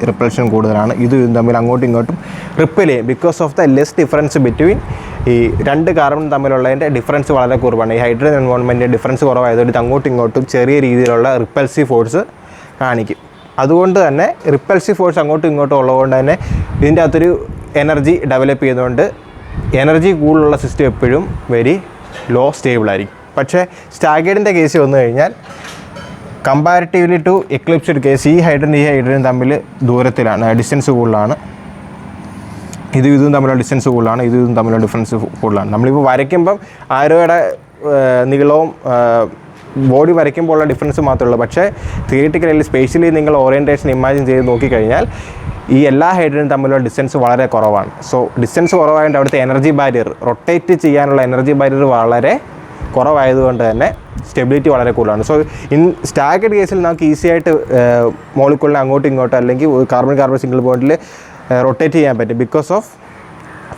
റിപ്പൽഷൻ കൂടുതലാണ്. ഇതും തമ്മിൽ അങ്ങോട്ടും ഇങ്ങോട്ടും റിപ്പൽ ചെയ്യും. Because of the less difference between ഈ രണ്ട് കാർബൺ തമ്മിലുള്ളതിൻ്റെ ഡിഫറൻസ് വളരെ കുറവാണ്. ഈ ഹൈഡ്രജൻ എൻവയോൺമെൻറ്റിൻ്റെ ഡിഫറൻസ് കുറവായതുകൊണ്ട് ഇത് അങ്ങോട്ടും ഇങ്ങോട്ടും ചെറിയ രീതിയിലുള്ള റിപ്പൽസീവ് ഫോഴ്സ് കാണിക്കും. അതുകൊണ്ട് തന്നെ റിപ്പൽസീവ് ഫോഴ്സ് അങ്ങോട്ടും ഇങ്ങോട്ടും ഉള്ളതുകൊണ്ട് തന്നെ ഇതിൻ്റെ അകത്തൊരു എനർജി ഡെവലപ്പ് ചെയ്യുന്നതുകൊണ്ട് എനർജി കൂടുതലുള്ള സിസ്റ്റം എപ്പോഴും വെരി ലോ സ്റ്റേബിളായിരിക്കും. പക്ഷേ സ്റ്റാഗേർഡിൻ്റെ കേസ് വന്നു കഴിഞ്ഞാൽ കമ്പാരിറ്റീവ്ലി ടു എക്ലിപ്സിഡ് കേസ് ഈ ഹൈഡ്രജൻ തമ്മിൽ ദൂരത്തിലാണ്, ഡിസ്റ്റൻസ് കൂടുതലാണ്. ഇതും തമ്മിലുള്ള ഡിസ്റ്റൻസ് കൂടുതലാണ്, ഇതും തമ്മിലുള്ള ഡിഫറൻസ് കൂടുതലാണ്. നമ്മളിപ്പോൾ വരയ്ക്കുമ്പം ആരോയുടെ നീളവും ബോഡി വരയ്ക്കുമ്പോൾ ഉള്ള ഡിഫറൻസ് മാത്രമേ ഉള്ളൂ. പക്ഷേ തിയറിറ്റിക്കലി സ്പേഷ്യലി നിങ്ങൾ ഓറിയൻറ്റേഷൻ ഇമാജിൻ ചെയ്ത് നോക്കിക്കഴിഞ്ഞാൽ ഈ എല്ലാ ഹൈഡ്രജനും തമ്മിലുള്ള ഡിസ്റ്റൻസ് വളരെ കുറവാണ്. സോ ഡിസ്റ്റൻസ് കുറവായതുകൊണ്ട് അവിടുത്തെ എനർജി ബാരിയർ, റൊട്ടേറ്റ് ചെയ്യാനുള്ള എനർജി ബാരിയർ വളരെ കുറവായതുകൊണ്ട് തന്നെ സ്റ്റെബിലിറ്റി വളരെ കൂടുതലാണ്. സോ സ്റ്റാഗേർഡ് കേസിൽ നമുക്ക് ഈസി ആയിട്ട് മോളിക്യൂളിനെ അങ്ങോട്ടും ഇങ്ങോട്ടും അല്ലെങ്കിൽ കാർബൺ സിംഗിൾ ബോണ്ടിൽ റൊട്ടേറ്റ് ചെയ്യാൻ പറ്റും. Because of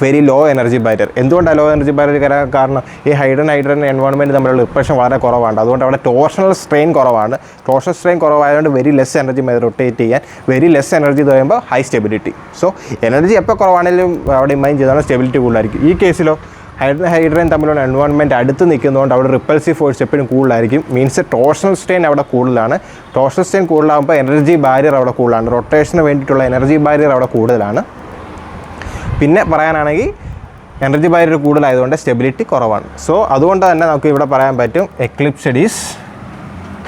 very low energy barrier. എന്തുകൊണ്ടാണ് ലോ എനർജി ബാരിയർ കാരണം? ഈ ഹൈഡ്രജൻ എൻവയോൺമെൻറ്റ് തമ്മിലുള്ള റിപ്പൽഷൻ വളരെ കുറവാണ്. അതുകൊണ്ട് അവിടെ ടോർഷണൽ സ്ട്രെയിൻ കുറവാണ്. ടോർഷണൽ സ്ട്രെയിൻ കുറവായതുകൊണ്ട് വെരി ലെസ് എനർജി റൊട്ടേറ്റ് ചെയ്യാൻ, വെരി ലെസ് എനർജി എന്ന് പറയുമ്പോൾ ഹൈ സ്റ്റെബിലിറ്റി. സോ എനർജി എപ്പോൾ കുറവാണെങ്കിലും അവിടെ ഇമൈൻ ചെയ്താലും സ്റ്റെബിലിറ്റി കൂടുതലായിരിക്കും. ഈ കേസിലോ ഹൈഡ്രജൻ തമ്മിലുള്ള എൻവയോൺമെൻറ്റ് അടുത്ത് നിൽക്കുന്നതുകൊണ്ട് അവിടെ റിപ്പൽസീവ് ഫോഴ്സ് എപ്പോഴും കൂടുതലായിരിക്കും. മീൻസ് ടോർഷണൽ സ്ട്രെയിൻ അവിടെ കൂടുതലാണ്. ടോർഷണൽ സ്ട്രെയിൻ കൂടുതലാകുമ്പോൾ എനർജി ബാരിയർ അവിടെ കൂടുതലാണ്. റൊട്ടേഷന് വേണ്ടിയിട്ടുള്ള എനർജി ബാരിയർ അവിടെ കൂടുതലാണ്. പിന്നെ പറയാനാണെങ്കിൽ എനർജി ബാരിയർ കൂടുതലായതുകൊണ്ട് സ്റ്റെബിലിറ്റി കുറവാണ്. സോ അതുകൊണ്ട് തന്നെ നമുക്ക് ഇവിടെ പറയാൻ പറ്റും എക്ലിപ്സിഡ് ഈസ്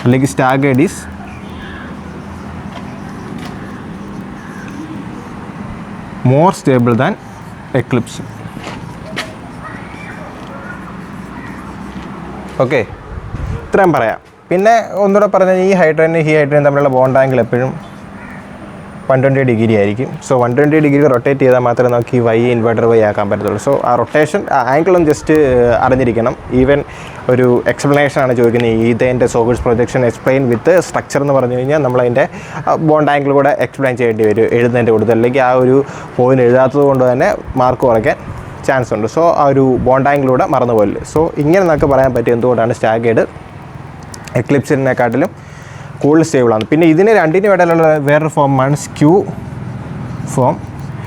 അല്ലെങ്കിൽ staggered is more stable than Eclipse. Okay, ഇത്രയും പറയാം. പിന്നെ ഒന്നുകൂടെ പറഞ്ഞാൽ ഈ ഹൈഡ്രജൻ തമ്മിലുള്ള ബോണ്ട് ആംഗിൾ എപ്പോഴും 120 ഡിഗ്രി ആയിരിക്കും. സോ 120 ഡിഗ്രി റൊട്ടേറ്റ് ചെയ്താൽ മാത്രമേ നമുക്ക് ഈ വൈ ഇൻവെർട്ടർ വൈ ആക്കാൻ പറ്റത്തുള്ളൂ. സോ ആ റൊട്ടേഷൻ ആംഗിളും ജസ്റ്റ് അറിഞ്ഞിരിക്കണം. ഈവൻ ഒരു എക്സ്പ്ലനേഷനാണ് ചോദിക്കുന്നത്, ഈതേൻ്റെ sawhorse projection explain with structure എന്ന് പറഞ്ഞു കഴിഞ്ഞാൽ നമ്മളതിൻ്റെ ബോണ്ട് ആംഗിൾ കൂടെ എക്സ്പ്ലെയിൻ ചെയ്യേണ്ടി വരും എഴുതുന്നതിൻ്റെ കൂടുതൽ. അല്ലെങ്കിൽ ആ ഒരു പോയിന്റ് എഴുതാത്തത് കൊണ്ട് തന്നെ മാർക്ക് കുറയ്ക്കാൻ ചാൻസ് ഉണ്ട്. സോ ആ ഒരു ബോണ്ട് ആംഗിളൂടെ മറന്നു പോകില്ല. സോ ഇങ്ങനെ നമുക്ക് പറയാൻ പറ്റും എന്തുകൊണ്ടാണ് സ്റ്റാഗേർഡ് എക്ലിപ്സിനെക്കാട്ടിലും കൂടുതൽ സ്റ്റേബിളാണ്. പിന്നെ ഇതിന് രണ്ടിനും ഇടയിലുള്ള വേറൊരു ഫോമാണ് സ്ക്യൂ ഫോം.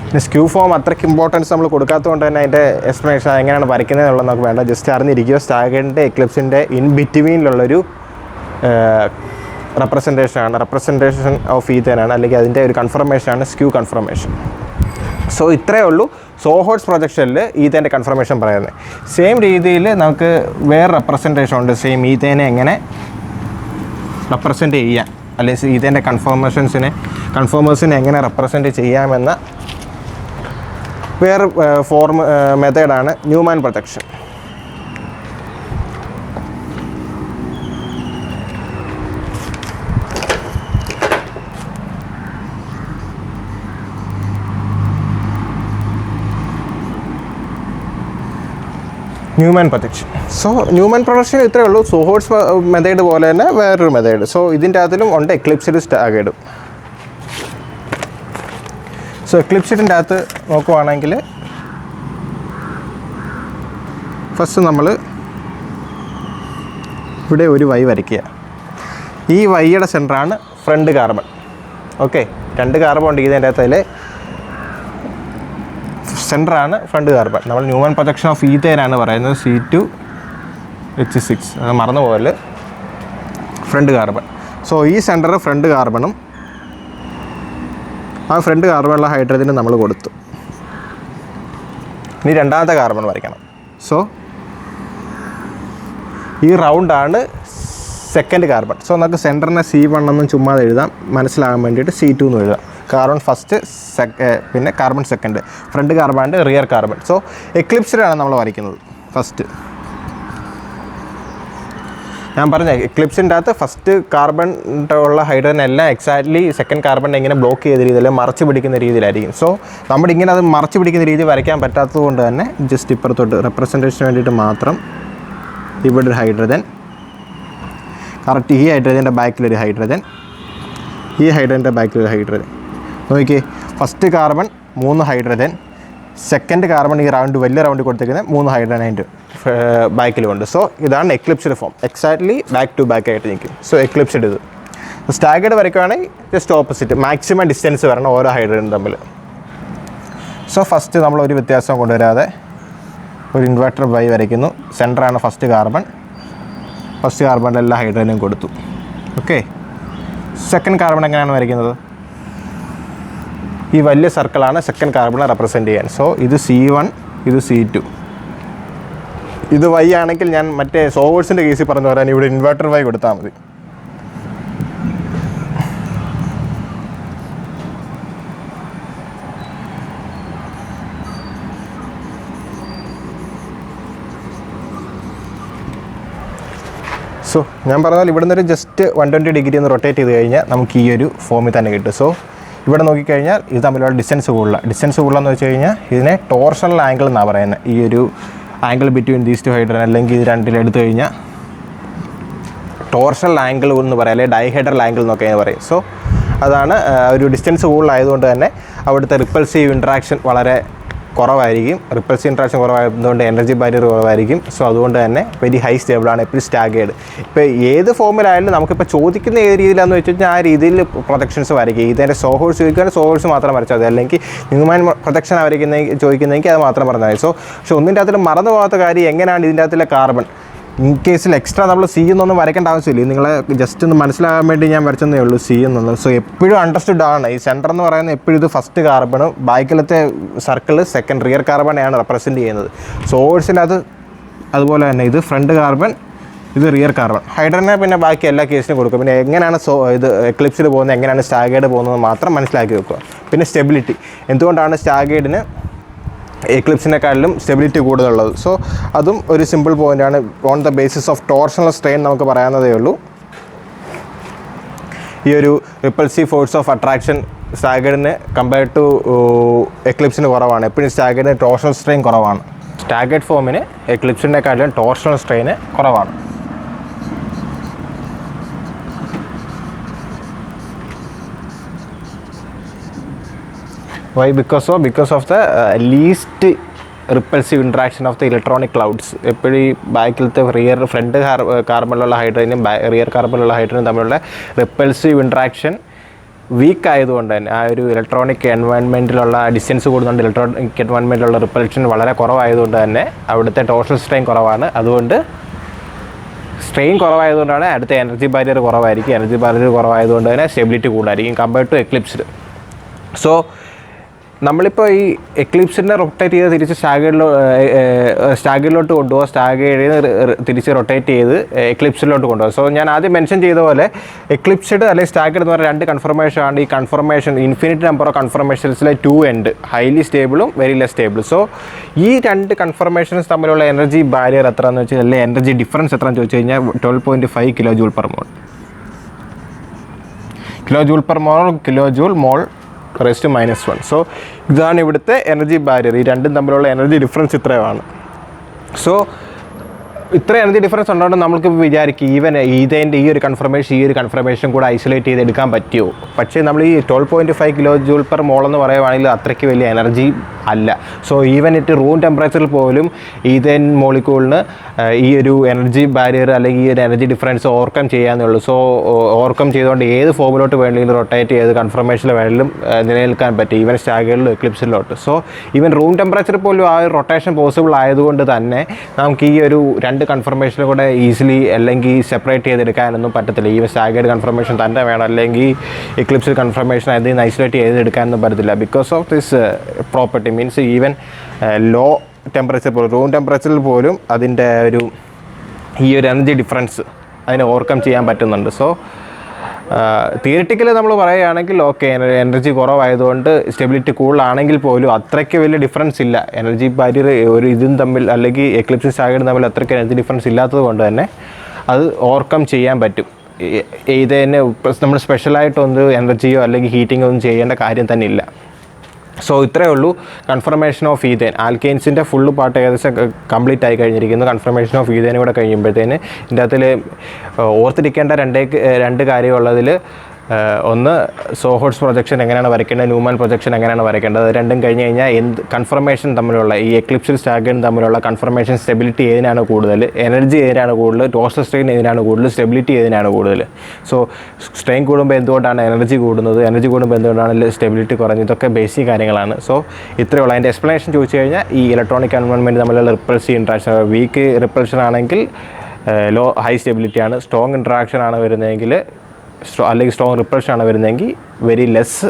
പിന്നെ സ്ക്യൂ ഫോം അത്രയ്ക്ക് ഇമ്പോർട്ടൻസ് നമ്മൾ കൊടുക്കാത്തതുകൊണ്ട് തന്നെ അതിൻ്റെ എക്സ്പ്ലനേഷൻ എങ്ങനെയാണ് വരയ്ക്കുന്നത് എന്നുള്ളത് നമുക്ക് വേണ്ട. ജസ്റ്റ് അറിഞ്ഞിരിക്കുക സ്റ്റാഗേർഡിൻ്റെ എക്ലിപ്സിൻ്റെ ഇൻ ബിറ്റ്വീനിലുള്ളൊരു റെപ്രസെൻറ്റേഷൻ ഓഫ് ഈതേനാണ്, അല്ലെങ്കിൽ അതിൻ്റെ ഒരു കൺഫർമേഷനാണ് സ്ക്യൂ കൺഫർമേഷൻ. സോ ഇത്രയേ ഉള്ളൂ സോഹോഴ്സ് പ്രൊജക്ഷനിൽ ഈതേൻ്റെ കൺഫർമേഷൻ പറയുന്നത്. സെയിം രീതിയിൽ നമുക്ക് വേറെ റെപ്രസെൻറ്റേഷൻ ഉണ്ട്. സെയിം ഈതേനെ എങ്ങനെ റെപ്രസെൻറ്റ് ചെയ്യാം, അല്ലെങ്കിൽ ഈതേൻ്റെ കൺഫോമേഴ്സിനെ എങ്ങനെ റെപ്രസെൻറ്റ് ചെയ്യാമെന്ന വേറെ മെത്തേഡാണ് Newman projection. Newman projection. So Newman projection ഇത്രയേ ഉള്ളൂ. സോഹോഴ്സ് മെത്തേഡ് പോലെ തന്നെ വേറൊരു മെത്തേഡ്. സോ ഇതിൻ്റെ അകത്തിലും ഉണ്ട് എക്ലിപ്സിഡ് സ്റ്റാഗേർഡ്. സോ എക്ലിപ്സിഡിൻ്റെ അകത്ത് നോക്കുവാണെങ്കിൽ ഫസ്റ്റ് നമ്മൾ ഇവിടെ ഒരു വൈ വരയ്ക്കുക. ഈ വൈയുടെ സെൻറ്ററാണ് ഫ്രണ്ട് കാർബൺ. ഓക്കെ, 2 കാർബൺ ഉണ്ട് ഇതിൻ്റെ അകത്ത്. അതിൽ സെൻറ്ററാണ് ഫ്രണ്ട് കാർബൺ. നമ്മൾ ന്യൂമാൻ പ്രൊജക്ഷൻ ഓഫ് ഈതേനാണ് പറയുന്നത് C2H6. അത് മറന്നു പോകല്, ഫ്രണ്ട് കാർബൺ. സോ ഈ സെൻറ്റർ ഫ്രണ്ട് കാർബണും ആ ഫ്രണ്ട് കാർബണുള്ള ഹൈഡ്രജനും നമ്മൾ കൊടുത്തു. ഇനി രണ്ടാമത്തെ കാർബൺ വരയ്ക്കണം. സോ ഈ റൗണ്ടാണ് സെക്കൻഡ് കാർബൺ. സോ നമുക്ക് സെൻറ്ററിനെ C1 എന്നും ചുമ്മാതെ എഴുതാം, മനസ്സിലാകാൻ വേണ്ടിയിട്ട് C2 എന്ന് എഴുതാം. കാർബൺ ഫസ്റ്റ്, പിന്നെ carbon second, front carbon rear carbon. So എക്ലിപ്സിലാണ് നമ്മൾ വരയ്ക്കുന്നത് ഫസ്റ്റ്. ഞാൻ പറഞ്ഞ എക്ലിപ്സിൻ്റെ അകത്ത് ഫസ്റ്റ് കാർബൺ ഉള്ള ഹൈഡ്രജൻ എല്ലാം എക്സാക്ട്ലി സെക്കൻഡ് കാർബൺ ഇങ്ങനെ ബ്ലോക്ക് ചെയ്ത രീതിയിൽ മറച്ച് പിടിക്കുന്ന രീതിയിലായിരിക്കും. സോ നമ്മുടെ ഇങ്ങനെ അത് മറച്ച് പിടിക്കുന്ന രീതി വരയ്ക്കാൻ പറ്റാത്തത് കൊണ്ട് തന്നെ ജസ്റ്റ് ഇപ്പുറത്തോട്ട് റെപ്രസെൻറ്റേഷന് വേണ്ടിയിട്ട് മാത്രം ഇവിടെ ഒരു ഹൈഡ്രജൻ, കറക്റ്റ് ഈ ഹൈഡ്രജൻ്റെ ബാക്കിലൊരു ഹൈഡ്രജൻ, ഈ ഹൈഡ്രജൻ്റെ ബാക്കിലൊരു ഹൈഡ്രജൻ. നോക്കിയേ, first carbon 3 hydrogen, second carbon ഈ വലിയ റൗണ്ട് കൊടുത്തിരിക്കുന്നത് 3 ഹൈഡ്രജൻ അതിൻ്റെ ബാക്കിലുമുണ്ട്. സോ ഇതാണ് eclipsed form. Exactly back to back ആയിട്ട് നിൽക്കും. സോ എക്ലിപ്സ്ഡ് ഇത്. സ്റ്റാഗേർഡ് വരയ്ക്കുകയാണെങ്കിൽ ജസ്റ്റ് ഓപ്പോസിറ്റ്, മാക്സിമം ഡിസ്റ്റൻസ് വരണം ഓരോ ഹൈഡ്രജനും തമ്മിൽ. സോ ഫസ്റ്റ് നമ്മളൊരു വ്യത്യാസം കൊണ്ടുവരാതെ ഒരു ഇൻവെർട്ടർ വൈ വരയ്ക്കുന്നു. സെൻറ്ററാണ് ഫസ്റ്റ് കാർബണിൽ എല്ലാ ഹൈഡ്രജനും കൊടുത്തു. ഓക്കെ, സെക്കൻഡ് കാർബൺ എങ്ങനെയാണ് വരയ്ക്കുന്നത്? ഈ വലിയ സർക്കിളാണ് സെക്കൻഡ് കാർബണെ റെപ്രസെൻറ്റ് ചെയ്യാൻ. സോ ഇത് C1, ഇത് C2. ഇത് വൈ ആണെങ്കിൽ ഞാൻ മറ്റേ സോവേഴ്സിൻ്റെ കേസിൽ പറഞ്ഞു പറയാൻ ഇവിടെ ഇൻവെർട്ടർ വൈ കൊടുത്താൽ മതി. സോ ഞാൻ പറഞ്ഞാൽ ഇവിടെ നിന്നൊരു ജസ്റ്റ് 120 ഡിഗ്രി ഒന്ന് റൊട്ടേറ്റ് ചെയ്ത് കഴിഞ്ഞാൽ നമുക്ക് ഈ ഒരു ഫോമിൽ തന്നെ കിട്ടും. സോ ഇവിടെ നോക്കിക്കഴിഞ്ഞാൽ ഇത് തമ്മിലുള്ള ഡിസ്റ്റൻസ് കൂടുതലെന്ന് വെച്ച് കഴിഞ്ഞാൽ ഇതിനെ ടോർഷണൽ ആംഗിൾ എന്നാണ് പറയുന്നത്. ഈ ഒരു angle between these two hydrogen, അല്ലെങ്കിൽ ഇത് രണ്ടിലെടുത്ത് കഴിഞ്ഞാൽ ടോർഷണൽ ആംഗിൾ എന്ന് പറയാം, അല്ലെങ്കിൽ ഡൈഹൈഡ്രൽ ആംഗിൾ എന്നൊക്കെ പറയും. സോ അതാണ് ഒരു ഡിസ്റ്റൻസ് കൂടുതലായതുകൊണ്ട് തന്നെ അവിടുത്തെ റിപ്പൾസീവ് ഇൻട്രാക്ഷൻ വളരെ കുറവായിരിക്കും. റിപ്പൾസീവ് ഇൻട്രാക്ഷൻ കുറവായതുകൊണ്ട് എനർജി ബാരിയർ കുറവായിരിക്കും. സോ അതുകൊണ്ട് തന്നെ വെരി ഹൈ സ്റ്റേബിളാണ്, എപ്പോഴും സ്റ്റാഗേർഡ്. ഇപ്പോൾ ഏത് ഫോമിലായാലും നമുക്കിപ്പോൾ ചോദിക്കുന്ന ഏത് രീതിയിലാണെന്ന് വെച്ച് കഴിഞ്ഞാൽ ആ രീതിയിൽ പ്രൊജക്ഷൻസ് വരയ്ക്കുക. ഇതിൻ്റെ സോഹോഴ്സ് ചോദിക്കുകയാണെങ്കിൽ സോഹോഴ്സ് മാത്രം വരച്ചാൽ മതി, അല്ലെങ്കിൽ ന്യൂമാൻ പ്രൊജക്ഷൻ ചോദിക്കുന്നതെങ്കിൽ അത് മാത്രം പറഞ്ഞാൽ മതി. സോ പക്ഷേ ഒന്നിൻ്റെ അകത്തിൽ മറന്നു പോകാത്ത കാര്യം എങ്ങനെയാണ് ഇതിൻ്റെ അകത്തിലെ കാർബൺ ഇൻ കേസിൽ എക്സ്ട്രാ നമ്മൾ C എന്നൊന്നും വരയ്ക്കേണ്ട ആവശ്യമില്ല. നിങ്ങളെ ജസ്റ്റ് ഒന്ന് മനസ്സിലാകാൻ വേണ്ടി ഞാൻ വരച്ചതേ ഉള്ളൂ C എന്നുള്ളത്. സോ എപ്പോഴും അണ്ടർസ്റ്റുഡ് ആണ്. ഈ സെൻറ്റർ എന്ന് പറയുന്നത് എപ്പോഴും ഇത് ഫസ്റ്റ് കാർബണും ബാക്കിലത്തെ സർക്കിൾ സെക്കൻഡ് റിയർ കാർബണെയാണ് റെപ്രസെൻറ്റ് ചെയ്യുന്നത്. സോഴ്സിനകത്ത് അതുപോലെ തന്നെ ഇത് ഫ്രണ്ട് കാർബൺ, ഇത് റിയർ കാർബൺ. ഹൈഡ്രജനെ പിന്നെ ബാക്കി എല്ലാ കേസിനും കൊടുക്കും. പിന്നെ എങ്ങനെയാണ് ഇത് എക്ലിപ്സിൽ പോകുന്നത്, എങ്ങനെയാണ് സ്റ്റാഗേർഡ് പോകുന്നത് മാത്രം മനസ്സിലാക്കി വെക്കുക. പിന്നെ സ്റ്റെബിലിറ്റി, എന്തുകൊണ്ടാണ് സ്റ്റാഗേർഡിന് എക്ലിപ്സിനെക്കാട്ടിലും സ്റ്റെബിലിറ്റി കൂടുതലുള്ളത്? സോ അതും ഒരു സിമ്പിൾ പോയിൻ്റാണ്. On the basis of torsional strain നമുക്ക് പറയാവുന്നതേ ഉള്ളൂ. ഈ ഒരു റിപ്പൾസീവ് ഫോഴ്സ് ഓഫ് അട്രാക്ഷൻ സ്റ്റാഗേർഡിന് കമ്പയർഡ് ടു എക്ലിപ്സിന് കുറവാണ്. എപ്പോഴും സ്റ്റാഗേർഡിന് ടോർഷണൽ സ്ട്രെയിൻ കുറവാണ്. സ്റ്റാഗേർഡ് ഫോമിന് എക്ലിപ്സിനെക്കാളും ടോർഷണൽ സ്ട്രെയിന് കുറവാണ്. Why? Because of the least repulsive interaction of the electronic clouds. എപ്പോഴും ബാക്കിലത്തെ ഫ്രണ്ട് കാർബണിലുള്ള ഹൈഡ്രജനും റിയർ കാർബണിലുള്ള ഹൈഡ്രജനും തമ്മിലുള്ള റിപ്പൾസീവ് ഇൻട്രാക്ഷൻ വീക്ക് ആയതുകൊണ്ട് തന്നെ ആ ഒരു ഇലക്ട്രോണിക് എൻവയൺമെൻറ്റിലുള്ള ഡിസ്റ്റൻസ് കൂടുന്നുണ്ട്. ഇലക്ട്രോണിക് എൻവയൺമെൻറ്റിലുള്ള റിപ്പൾഷൻ വളരെ കുറവായതുകൊണ്ട് തന്നെ അവിടുത്തെ ടോർഷണൽ സ്ട്രെയിൻ കുറവാണ്. അതുകൊണ്ട് സ്ട്രെയിൻ കുറവായതുകൊണ്ടാണ് അടുത്ത എനർജി ബാരിയർ കുറവായിരിക്കും. എനർജി ബാരിയർ കുറവായതുകൊണ്ട് തന്നെ സ്റ്റെബിലിറ്റി കൂടുതലായിരിക്കും കമ്പയർഡ് ടു എക്ലിപ്സ്ഡ്. സോ നമ്മളിപ്പോൾ ഈ എക്ലിപ്സിനെ റൊട്ടേറ്റ് ചെയ്ത് തിരിച്ച് സ്റ്റാഗേർഡിലോട്ട് കൊണ്ടുപോകുക, സ്റ്റാഗേർഡിൽ തിരിച്ച് റൊട്ടേറ്റ് ചെയ്ത് എക്ലിപ്സിലോട്ട് കൊണ്ടുപോകുക. സോ ഞാൻ ആദ്യം മെൻഷൻ ചെയ്ത പോലെ എക്ലിപ്സ്ഡ് അല്ലെങ്കിൽ സ്റ്റാഗേർഡ് എന്ന് പറഞ്ഞാൽ രണ്ട് കൺഫർമേഷൻ ആണ്. ഈ കൺഫർമേഷൻ ഇൻഫിനിറ്റ് നമ്പർ ഓഫ് കൺഫർമേഷൻസിലെ 2 എൻഡ്, ഹൈലി സ്റ്റേബിളും വെരി ലെസ് സ്റ്റേബിൾ. സോ ഈ രണ്ട് കൺഫർമേഷൻസ് തമ്മിലുള്ള എനർജി ബാരിയർ എത്രയെന്ന് വെച്ചാൽ, അല്ലെങ്കിൽ എനർജി ഡിഫറൻസ് എത്രയെന്ന് ചോദിച്ചു കഴിഞ്ഞാൽ 12.5 kilo joule per mole. Kilo joule മോൾ റെസ്റ്റ് -1. സോ ഇതാണ് ഇവിടുത്തെ എനർജി ബാരിയർ. ഈ രണ്ടും തമ്മിലുള്ള എനർജി ഡിഫറൻസ് ഇത്രയുമാണ്. സോ ഇത്ര എനർജി ഡിഫറൻസ് ഉണ്ടോണ്ട് നമ്മൾക്ക് വിചാരിക്കും ഈവൻ ഈ ഒരു കൺഫർമേഷൻ കൂടെ ഐസൊലേറ്റ് ചെയ്തെടുക്കാൻ പറ്റുമോ. പക്ഷേ നമ്മൾ ഈ 12.5 കിലോ ജൂൾ പെർ മോൾ എന്ന് പറയുവാണെങ്കിൽ അത്രയ്ക്ക് വലിയ എനർജി അല്ല. സോ ഈവൻ റൂം ടെമ്പറേച്ചറിൽ പോലും ഈതേൻ മോളിക്യൂളിന് ഈ ഒരു എനർജി ബാരിയർ അല്ലെങ്കിൽ ഈ ഒരു എനർജി ഡിഫറൻസ് ഓവർകം ചെയ്യാന്നേ ഉള്ളൂ. സോ ഓവർകം ചെയ്തുകൊണ്ട് ഏത് ഫോമിലോട്ട് വേണമെങ്കിലും റൊട്ടേറ്റ് ചെയ്ത് കൺഫർമേഷനിൽ വേണമെങ്കിലും നിലനിൽക്കാൻ പറ്റും, ഈവൻ സ്റ്റാഗേർഡിലും എക്ലിപ്സിലോട്ട്. സോ ഈവൻ റൂം ടെമ്പറേച്ചറിൽ പോലും ആ ഒരു റൊട്ടേഷൻ പോസിബിൾ ആയതുകൊണ്ട് തന്നെ നമുക്ക് ഈ ഒരു രണ്ട് കൺഫർമേഷനും കൂടെ ഈസിലി അല്ലെങ്കിൽ സെപ്പറേറ്റ് ചെയ്തെടുക്കാനൊന്നും പറ്റത്തില്ല. ഈവൻ സ്റ്റാഗേർഡ് കൺഫർമേഷൻ തന്നെ വേണം, അല്ലെങ്കിൽ എക്ലിപ്സിൽ കൺഫർമേഷൻ അതിൽ നിന്ന് ഐസൊലേറ്റ് ചെയ്തെടുക്കാനൊന്നും പറ്റത്തില്ല. Because of this property means even low temperature പോലും റൂം ടെമ്പറേച്ചറിൽ പോലും അതിൻ്റെ ഈ ഒരു എനർജി ഡിഫറൻസ് അതിനെ ഓവർകം ചെയ്യാൻ പറ്റുന്നുണ്ട്. സോ തിയറിറ്റിക്കലി നമ്മൾ പറയുകയാണെങ്കിൽ ഓക്കെ, എനർജി കുറവായതുകൊണ്ട് സ്റ്റെബിലിറ്റി കൂടുതലാണെങ്കിൽ പോലും അത്രയ്ക്ക് വലിയ ഡിഫറൻസ് ഇല്ല. എനർജി ബാരിയർ ഒരു ഇതും തമ്മിൽ അല്ലെങ്കിൽ എക്ലിപ്സും സ്റ്റാഗേർഡും തമ്മിൽ അത്രയ്ക്ക് എനർജി ഡിഫറൻസ് ഇല്ലാത്തത് കൊണ്ട് തന്നെ അത് ഓവർകം ചെയ്യാൻ പറ്റും. ഇത് തന്നെ നമ്മൾ സ്പെഷ്യലായിട്ടൊന്ന് എനർജിയോ അല്ലെങ്കിൽ ഹീറ്റിങ്ങോ ഒന്നും ചെയ്യേണ്ട കാര്യം തന്നെ ഇല്ല. സോ ഇത്രയേ ഉള്ളൂ കൺഫർമേഷൻ ഓഫ് ഈതേൻ. ആൽക്കെയിൻസിൻ്റെ ഫുള്ള് പാർട്ട് ഏകദേശം കംപ്ലീറ്റ് ആയി കഴിഞ്ഞിരിക്കുന്നു. കൺഫർമേഷൻ ഓഫ് ഈതേനും കൂടെ കഴിയുമ്പോഴത്തേന് ഇതിൻ്റെ അകത്തിൽ ഓർത്തിരിക്കേണ്ട രണ്ട് കാര്യമുള്ളതിൽ ഒന്ന് സോഹോട്സ് പ്രൊജക്ഷൻ എങ്ങനെയാണ് വരയ്ക്കേണ്ടത്, ന്യൂമാൻ പ്രൊജക്ഷൻ എങ്ങനെയാണ് വരയ്ക്കേണ്ടത്. അത് രണ്ടും കഴിഞ്ഞ് കഴിഞ്ഞാൽ കൺഫർമേഷൻ തമ്മിലുള്ള ഈ എക്ലിപ്സിൽ സ്റ്റാഗേർഡും തമ്മിലുള്ള കൺഫർമേഷൻ സ്റ്റെബിലിറ്റി ഏതിനാണ് കൂടുതൽ, എനർജി ഏതിനാണ് കൂടുതൽ, ടോർഷണൽ സ്ട്രെയിൻ ഏതിനാണ് കൂടുതൽ, സ്റ്റെബിലിറ്റി ഏതിനാണ് കൂടുതൽ. സോ സ്ട്രെയിൻ കൂടുമ്പോൾ എന്തുകൊണ്ടാണ് എനർജി കൂടുന്നത്, എനർജി കൂടുമ്പോൾ എന്തുകൊണ്ടാണ് സ്റ്റെബിലിറ്റി കുറഞ്ഞത്, ഇതൊക്കെ ബേസിക് കാര്യങ്ങളാണ്. സോ ഇത്രയുള്ള അതിൻ്റെ എക്സ്പ്ലനേഷൻ ചോദിച്ചു കഴിഞ്ഞാൽ ഈ ഇലക്ട്രോണിക് എൻവയൺമെൻറ്റ് തമ്മിലുള്ള റിപ്പൾസീവ് ഇൻട്രാക്ഷൻ, വീക്ക് റിപ്പൾഷൻ ആണെങ്കിൽ ഹൈ സ്റ്റെബിലിറ്റി ആണ്, സ്ട്രോങ് ഇൻട്രാക്ഷൻ ആണ് വരുന്നതെങ്കിൽ അല്ലെങ്കിൽ സ്ട്രോങ് റിപ്പൾഷൻ ആണ് വരുന്നതെങ്കിൽ വെരി ലെസ്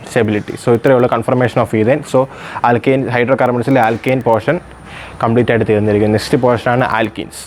സ്റ്റെബിലിറ്റി. സോ ഇത്രയുള്ള conformation of ethane. So alkane ഹൈഡ്രോകാർബൺസിലെ ആൽക്കെയിൻ പോർഷൻ കംപ്ലീറ്റ് ആയിട്ട് തീർന്നിരിക്കും. നെക്സ്റ്റ് പോർഷനാണ് ആൽക്കീൻസ്.